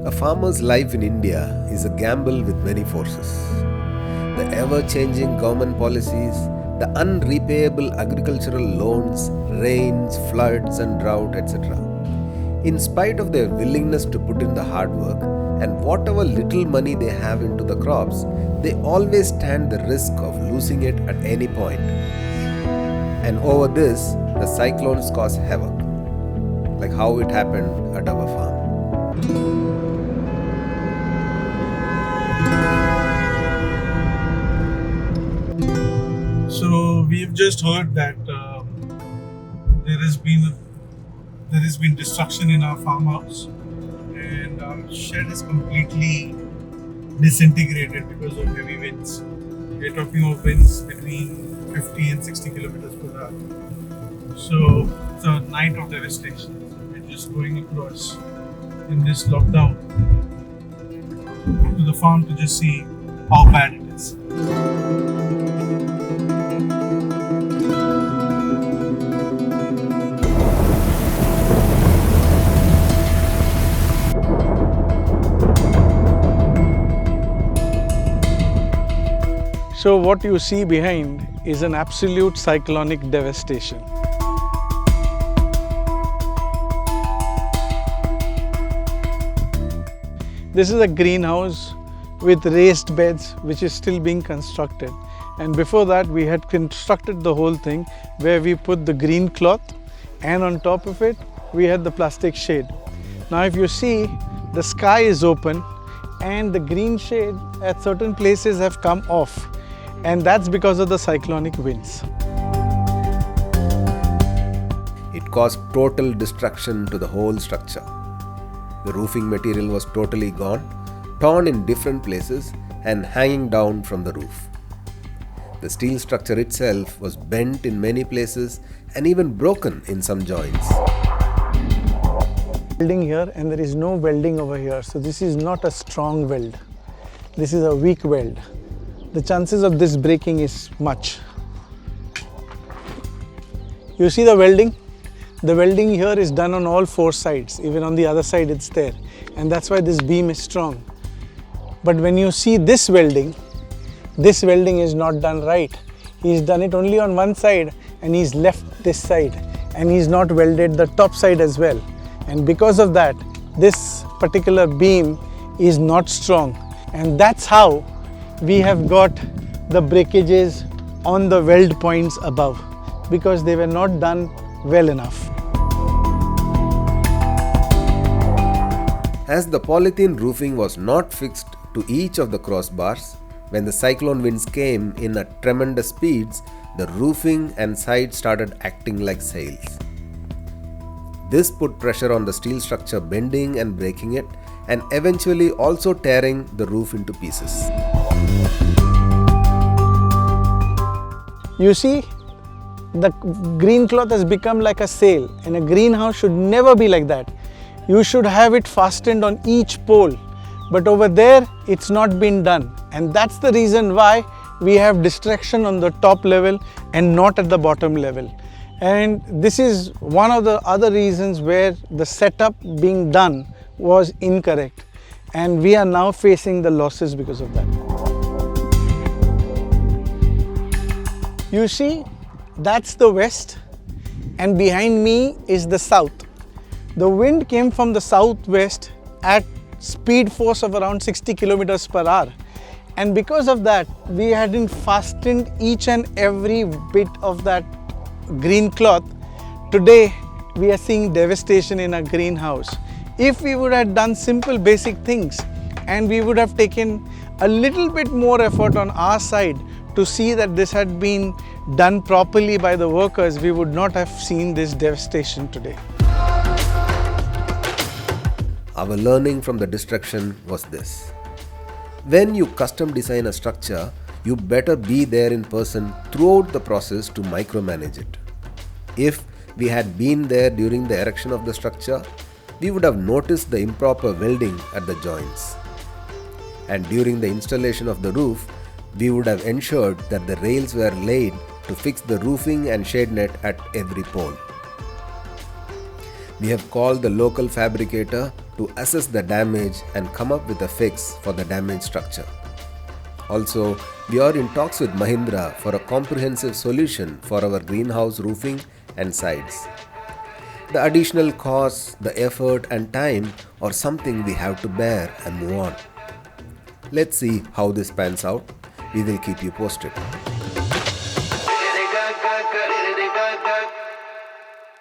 A farmer's life in India is a gamble with many forces. The ever-changing government policies, the unrepayable agricultural loans, rains, floods and drought, etc. In spite of their willingness to put in the hard work and whatever little money they have into the crops, they always stand the risk of losing it at any point. And over this, the cyclones cause havoc, like how it happened at our farm. So we've just heard that there has been destruction in our farmhouse, and our shed is completely disintegrated because of heavy winds. We're talking of winds between 50 and 60 kilometers per hour. So it's a night of devastation. We're just going across in this lockdown to the farm to just see how bad it is. So what you see behind is an absolute cyclonic devastation. This is a greenhouse with raised beds which is still being constructed, and before that we had constructed the whole thing where we put the green cloth, and on top of it we had the plastic shade. Now if you see, the sky is open and the green shade at certain places have come off, and that's because of the cyclonic winds. It caused total destruction to the whole structure. The roofing material was totally gone, torn in different places and hanging down from the roof. The steel structure itself was bent in many places and even broken in some joints. Welding here, and there is no welding over here, so this is not a strong weld. This is a weak weld. The chances of this breaking is much. You see the welding? The welding here is done on all four sides, even on the other side it's there, and that's why this beam is strong. But when you see this welding is not done right. He's done it only on one side and he's left this side, and he's not welded the top side as well. And because of that, this particular beam is not strong, and that's how we have got the breakages on the weld points above, because they were not done well enough. As the polythene roofing was not fixed to each of the crossbars, when the cyclone winds came in at tremendous speeds, the roofing and sides started acting like sails. This put pressure on the steel structure, bending and breaking it, and eventually also tearing the roof into pieces. You see, the green cloth has become like a sail, and a greenhouse should never be like that. You should have it fastened on each pole, but over there it's not been done, and that's the reason why we have destruction on the top level and not at the bottom level. And this is one of the other reasons where the setup being done was incorrect, and we are now facing the losses because of that. You see, that's the west, and behind me is the south. The wind came from the southwest at speed force of around 60 kilometers per hour, and because of that we hadn't fastened each and every bit of that green cloth. Today we are seeing devastation in our greenhouse. If we would have done simple basic things, and we would have taken a little bit more effort on our side to see that this had been done properly by the workers, we would not have seen this devastation today. Our learning from the destruction was this: when you custom design a structure, you better be there in person throughout the process to micromanage it. If we had been there during the erection of the structure, we would have noticed the improper welding at the joints. And during the installation of the roof, we would have ensured that the rails were laid to fix the roofing and shade net at every pole. We have called the local fabricator to assess the damage and come up with a fix for the damaged structure. Also, we are in talks with Mahindra for a comprehensive solution for our greenhouse roofing and sides. The additional costs, the effort and time are something we have to bear and move on. Let's see how this pans out. We will keep you posted.